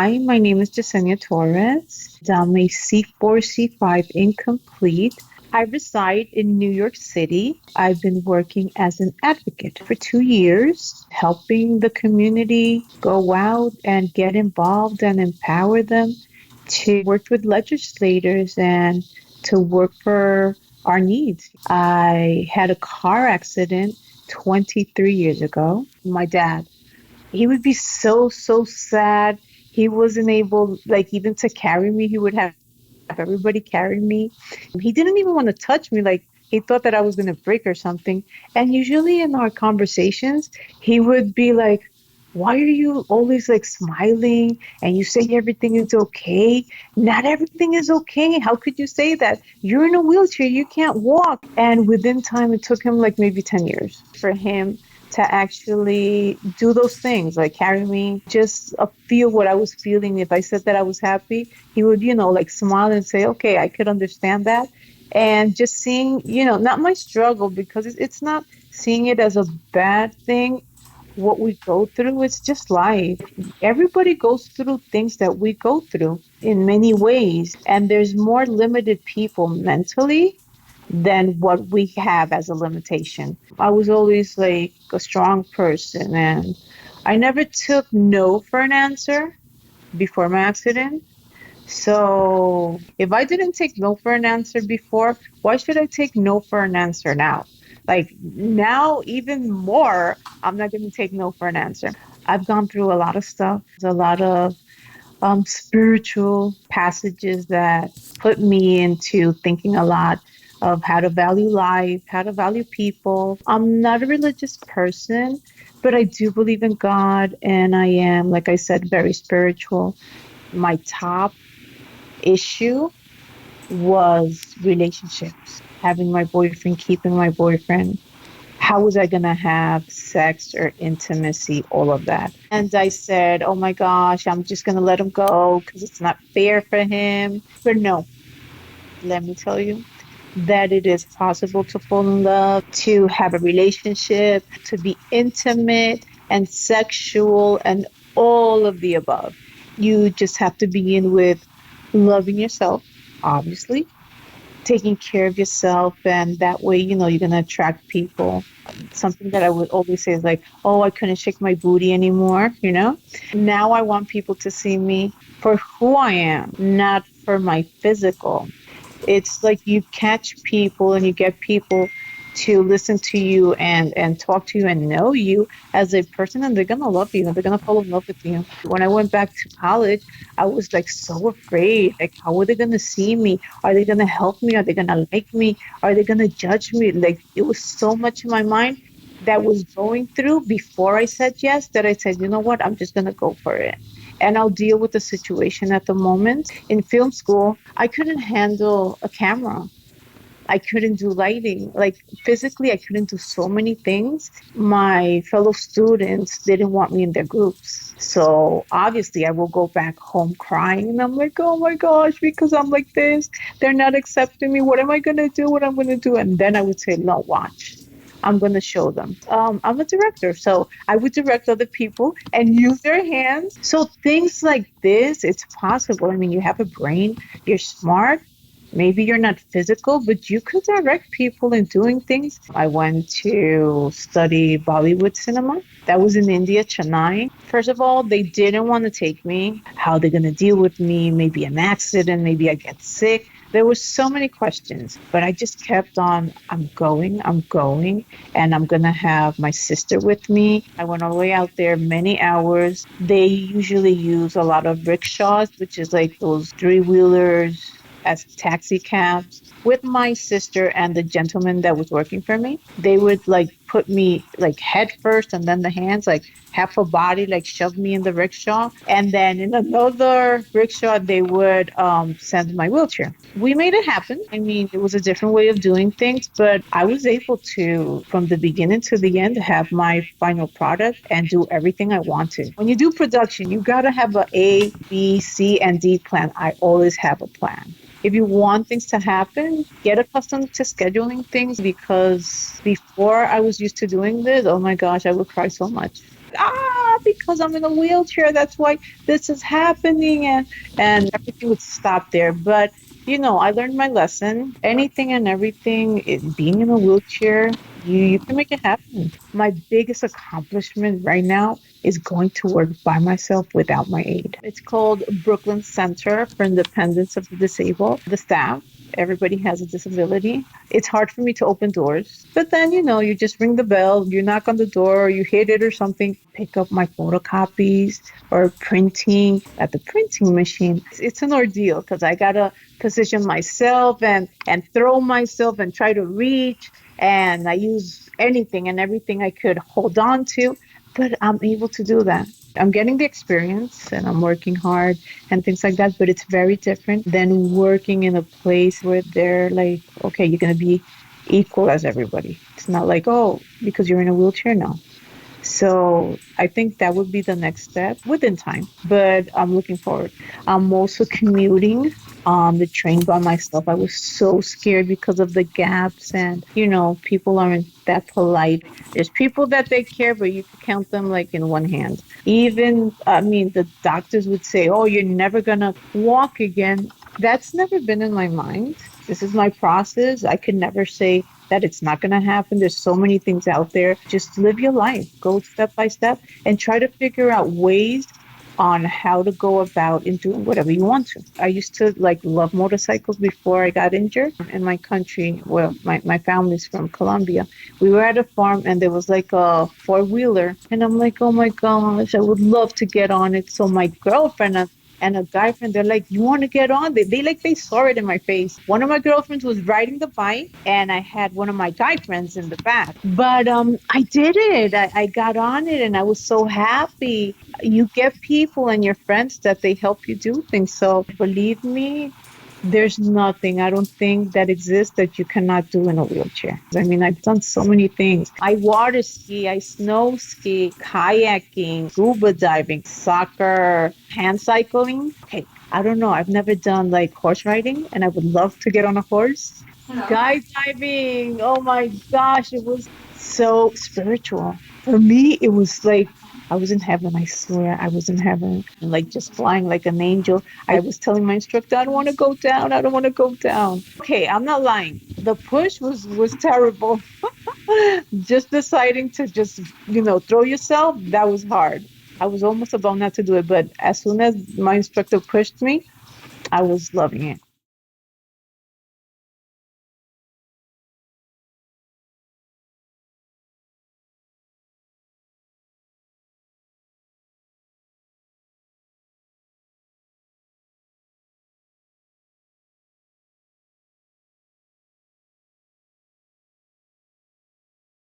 Hi, my name is Yesenia Torres. I'm a C4, C5 incomplete. I reside in New York City. I've been working as an advocate for 2 years, helping the community go out and get involved and empower them to work with legislators and to work for our needs. I had a car accident 23 years ago. My dad, he would be so sad. He wasn't able, like, even to carry me. He would have everybody carry me. He didn't even want to touch me. Like, he thought that I was going to break or something. And usually in our conversations, he would be like, why are you always like smiling and you say everything is okay? Not everything is okay. How could you say that? You're in a wheelchair, you can't walk. And within time, it took him like maybe 10 years for him to actually do those things, like carry me, just feel what I was feeling. If I said that I was happy, he would, like smile and say, okay, I could understand that. And just seeing, not my struggle, because it's not seeing it as a bad thing. What we go through, it's just life. Everybody goes through things that we go through in many ways. And there's more limited people mentally than what we have as a limitation. I was always like a strong person, and I never took no for an answer before my accident. So if I didn't take no for an answer before, why should I take no for an answer now? Like now, even more, I'm not going to take no for an answer. I've gone through a lot of stuff, a lot of spiritual passages that put me into thinking a lot of how to value life, how to value people. I'm not a religious person, but I do believe in God, and I am, like I said, very spiritual. My top issue was relationships, having my boyfriend, keeping my boyfriend. How was I going to have sex or intimacy, all of that? And I said, oh my gosh, I'm just going to let him go because it's not fair for him. But no, let me tell you that it is possible to fall in love, to have a relationship, to be intimate and sexual and all of the above. You just have to begin with loving yourself, obviously, taking care of yourself, and that way, you're going to attract people. Something that I would always say is like, oh, I couldn't shake my booty anymore. Now I want people to see me for who I am, not for my physical. It's like you catch people and you get people to listen to you and talk to you and know you as a person, and they're going to love you and they're going to fall in love with you. When I went back to college, I was like so afraid. Like, how are they going to see me? Are they going to help me? Are they going to like me? Are they going to judge me? Like, it was so much in my mind that was going through before I said yes, that I said, you know what, I'm just going to go for it. And I'll deal with the situation at the moment. In film school, I couldn't handle a camera. I couldn't do lighting. Like physically, I couldn't do so many things. My fellow students didn't want me in their groups. So obviously, I will go back home crying. And I'm like, oh my gosh, because I'm like this. They're not accepting me. What am I going to do? What I'm going to do? And then I would say, no, watch. I'm going to show them. I'm a director, so I would direct other people and use their hands. So things like this, it's possible. I mean, you have a brain, you're smart. Maybe you're not physical, but you could direct people in doing things. I went to study Bollywood cinema. That was in India, Chennai. First of all, they didn't want to take me. How are they going to deal with me? Maybe an accident, maybe I get sick. There were so many questions, but I just kept on, I'm going, and I'm going to have my sister with me. I went all the way out there, many hours. They usually use a lot of rickshaws, which is like those three-wheelers as taxi cabs with my sister and the gentleman that was working for me. They would like put me like head first and then the hands, like half a body, like shove me in the rickshaw. And then in another rickshaw, they would send my wheelchair. We made it happen. I mean, it was a different way of doing things, but I was able to, from the beginning to the end, have my final product and do everything I wanted. When you do production, you got to have a B, C, and D plan. I always have a plan. If you want things to happen, get accustomed to scheduling things, because before I was used to doing this, oh my gosh, I would cry so much. because I'm in a wheelchair. That's why this is happening. And everything would stop there. But I learned my lesson. Anything and everything, being in a wheelchair, you can make it happen. My biggest accomplishment right now is going to work by myself without my aid. It's called Brooklyn Center for Independence of the Disabled. The staff, everybody has a disability. It's hard for me to open doors, but then, you just ring the bell, you knock on the door, or you hit it or something, pick up my photocopies or printing at the printing machine. It's an ordeal because I got to position myself and throw myself and try to reach. And I use anything and everything I could hold on to, but I'm able to do that. I'm getting the experience and I'm working hard and things like that, but it's very different than working in a place where they're like, okay, you're going to be equal as everybody. It's not like, oh, because you're in a wheelchair now. So I think that would be the next step within time, but I'm looking forward. I'm also commuting on the train by myself. I was so scared because of the gaps and, people aren't that polite. There's people that they care, but you could count them like in one hand. Even, I mean, the doctors would say, oh, you're never gonna walk again. That's never been in my mind. This is my process. I could never say that it's not going to happen. There's so many things out there. Just live your life, go step by step, and try to figure out ways on how to go about in doing whatever you want to. I used to like love motorcycles before I got injured in my country. Well, my family's from Colombia. We were at a farm and there was like a four-wheeler. And I'm like, oh my gosh, I would love to get on it. So my girlfriend and a guy friend, they're like, you want to get on? They saw it in my face. One of my girlfriends was riding the bike and I had one of my guy friends in the back. But I did it. I got on it and I was so happy. You get people and your friends that they help you do things. So believe me, there's nothing I don't think that exists that you cannot do in a wheelchair. I mean, I've done so many things. I water ski, I snow ski, kayaking, scuba diving, soccer, hand cycling. Okay, I don't know. I've never done like horse riding and I would love to get on a horse. Skydiving. Oh my gosh, it was so spiritual. For me, it was like I was in heaven. I swear I was in heaven, and like just flying like an angel. I was telling my instructor, I don't want to go down. I don't want to go down. Okay, I'm not lying. The push was terrible. Just deciding to just, throw yourself, that was hard. I was almost about not to do it, but as soon as my instructor pushed me, I was loving it.